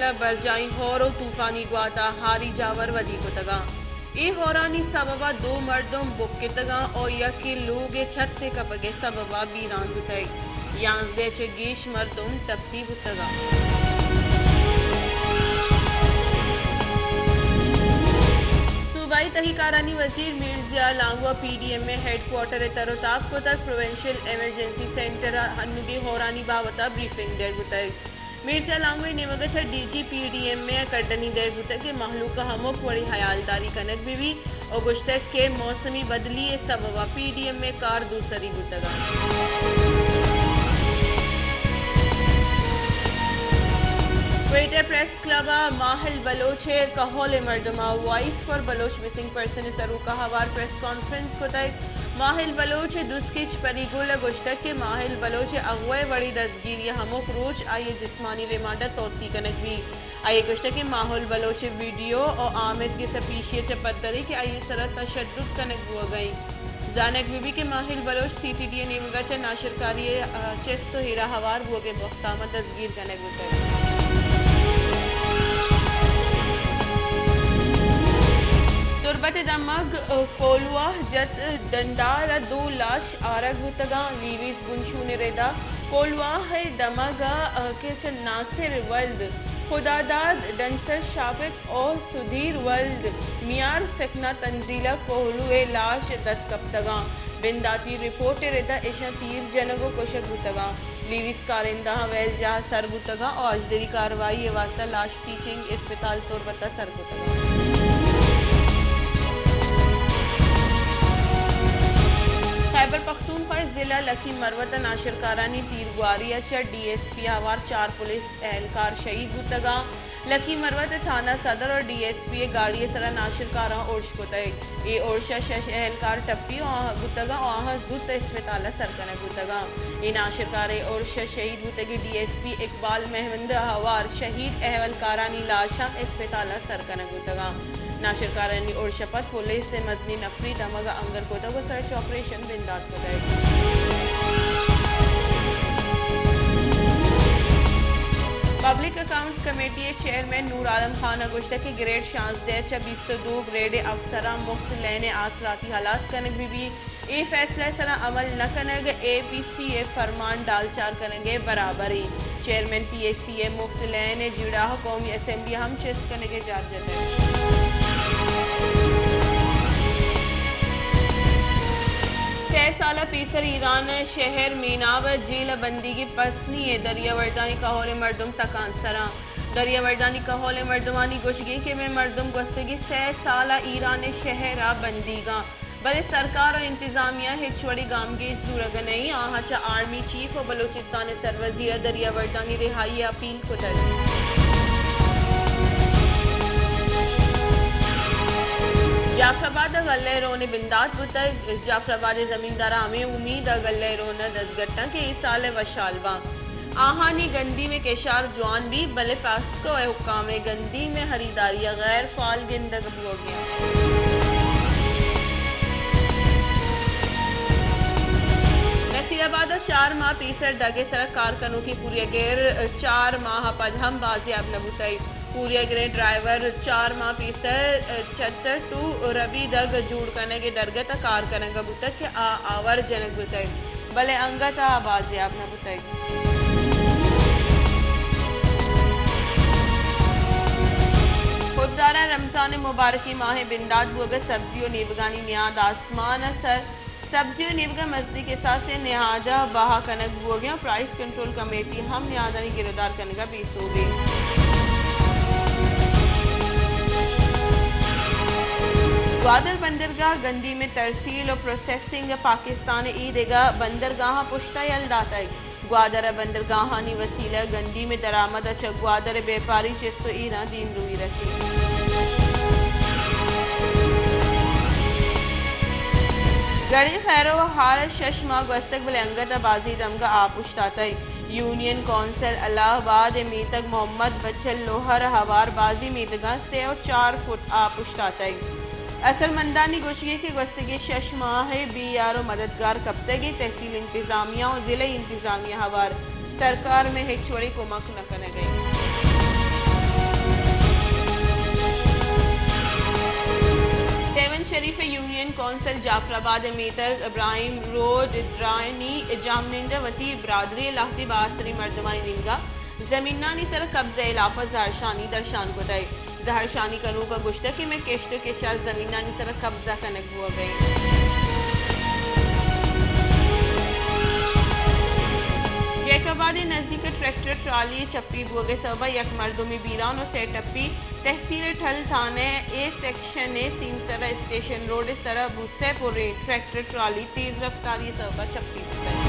बला बरजाई होरो तूफानी ग्वाता हारी जावर वदी कुतगा ए होरानी सबबा दो मर्दों बुक्कितगा और यकी लोग छत्ते कपगे सबबा बीरान गुतई यांजदे चे गेश मर्दों टप्पी गुतगा सूबाई तहकीकारानी वजीर मिर्जिया लांगवा पीडीएम में हेडक्वार्टर तरोताब को तक प्रोविंशियल इमरजेंसी सेंटर हन्नुगे होरानी बावता ब्रीफिंग दे गुतई मिर्जिया लांगवे निमगछ डीजी पीडीएम में कड्डनी दे गुतई के महलूका हमोक वड़ी हयालदारी कनक भी और गुश्तक के मौसमी बदली सबवा पीडीएम में कार दूसरी गुतगा ग्रेटर प्रेस क्लब माहिल बलोच कहोल मर्दमा voice for Baloch missing person सरूका हवार प्रेस कॉन्फ्रेंस को तय माहिल बलोच दुस्किच परिगुल गुश्तक के माहिल बलोच अगवे बड़ी दसगिरी हमोक रोज आइए जिस्मानी रिमांडर तोसी कनक भी आइए गुश्तक के माहौल बलोच वीडियो और आमिद के सपीशिय चपत्तरी के आइए सरत तशद्दुद कनक हुआ गई जानक बीबी के माहिल बलोच CTDA निमगा च नाशरकारी चेस्तो हीरा हवार हुआ के मुख्तामा दसगीर कनक होता तुरबत दमग कोलवा जत डंडार दो लाश आरग हुतगा लीवीज गुंशू निरेदा कोलवा है दमगा के च नासिर वल्द खुदादाद डंसर शाबिक और सुधीर वल्द मियार सकना तंजीला कोहलुए लाश दस कप्तगा बिंदाती रिपोर्ट रेदा इशा तीर जनगो कोशक हुतगा लीवीज कारिंदा वेल जहा सर हुतगा और अजदरी कार्रवाई वास्ता लाश टीचिंग अस्पताल तुरबता सर हुतगा खैबर पख्तूनख्वा जिला लखी मरवत नाशरकारानी तीरगुआरिया च DSP हवार 4 पुलिस एहलकार शहीद गुतगा लखी मरवत थाना सदर और DSP गाड़ी सरा नाशरकारा ओर्श गुतए ए ओर्शा शश एहलकार टप्पी गुतगा और जुत अस्पताल सरकन गुतगा ए नाशरकार ओर्शा शहीद गुतगी DSP इकबाल महमद हवार शहीद एहलकारानी लाशा अस्पताल सरकन गुतगा नाशरकारानी और शपथ पुलिस से मजनी नफरी दमगा अंगर को तक सर्च ऑपरेशन बिंदात को public accounts committee chairman Noor Alam Khan अगुश्ता के ग्रेड 26 ग्रेड अफसरा मुफ्त लेने आसराती हलास कनक भी ए फैसला सरा अमल न कनग APCA फरमान डालचार करेंगे बराबरी चेयरमैन PACA मुफ्त लेने जुड़ा कौमी असम्बली हम चेस कनेगे जारजत है 6 साल पीसर ईरान शहर मीनाव जेल बंदी की पसनी दरिया वर्दानी कहोल मर्दम तकान सरा दरिया वर्दानी कहोल मर्दमानी गुशगी के में मर्दम गुस्तगी 6 साल ईरान शहरा बंदीगा भले सरकार और इंतजामिया हिचवड़ी गाम के सूरग नहीं आहाचा आर्मी चीफ और बलूचिस्तान सरवजीर दरिया वर्दानी रिहाई अपील को जाफराबाद गल्ले रोने बिंदात बुतक जाफराबाद जमींदारा हमें उम्मीद गल्ले रोना दसगट्टा के इस साल वशालवा आहानी गंदी में केशार जवान भी भले पास्को हुक्काम गंदी में खरीदारिया गैर फाल गिंदग हो गया नसीराबाद 4 माह पीसर दगे सड़क कारकनों की पूरी गैर 4 माह पदहम बाजियाब नबुतई पूरी गैर ड्राइवर 4 माह पीसर 76 टू रबी दग जूड़ करने के दरगत कार करने का बुतक के आवर जनक बुतई भले अंगता बाजियाब नबुतई खुदारा रमजान मुबारकी माह बिंदाद बुग सब्जियों निबगानी न्याद आसमान सर सब्जियों निबगा मजदी के साथ से निहाजा बहा कनक बुगे प्राइस कंट्रोल कमेटी हम निहादानी गिरफ्तार करने का 20 हो गई ग्वादर बंदरगाह गंदी में तरसील और प्रोसेसिंग पाकिस्तान ईदेगा बंदरगाह पुश्ता यलदाताई ग्वादर बंदरगाहानी वसीला गंदी में दरामद अच्छा ग्वादर व्यापारी चेस्तो ईरा दीन रुई रसी गड़ी खैरो हार शशमा गस्तक बलंगत बाजी दमगा आपुश्तातई यूनियन कौंसिल इलाहाबाद मीतक मोहम्मद बच्चल लोहर हवार बाजी मीतगा से 4 फुट आपुश्तातई असल मंदानी गोशगी की गस्तगी शशमाह BRO मददगार कप्तगी तहसील इंतजामिया और ज़िले इंतजामिया हवार सरकार में हिचवड़ी को मक न करने गई शरीफ यूनियन कौंसिल जाफराबाद मेतक इब्राहिम रोड ड्रानी जामनिंदवती बरादरी लाहती बासरी मर्दमानी निंगा जमीनानी सर कब्जा इलाफा जहरशानी दरशान को दई जहरशानी कनू का गुश्तकी में केश्त के शार जमीनानी सर कब्जा कनक हुआ गई। जैकबाद नज़दीक ट्रैक्टर ट्राली चप्पी बुगे सबा यक मर्दुमी बीरान और सेटप्पी तहसील ठल थाने ए सेक्शन सीमसरा स्टेशन रोड सरा बुसेपुर ट्रैक्टर ट्राली तेज रफ्तारी सबा चप्पी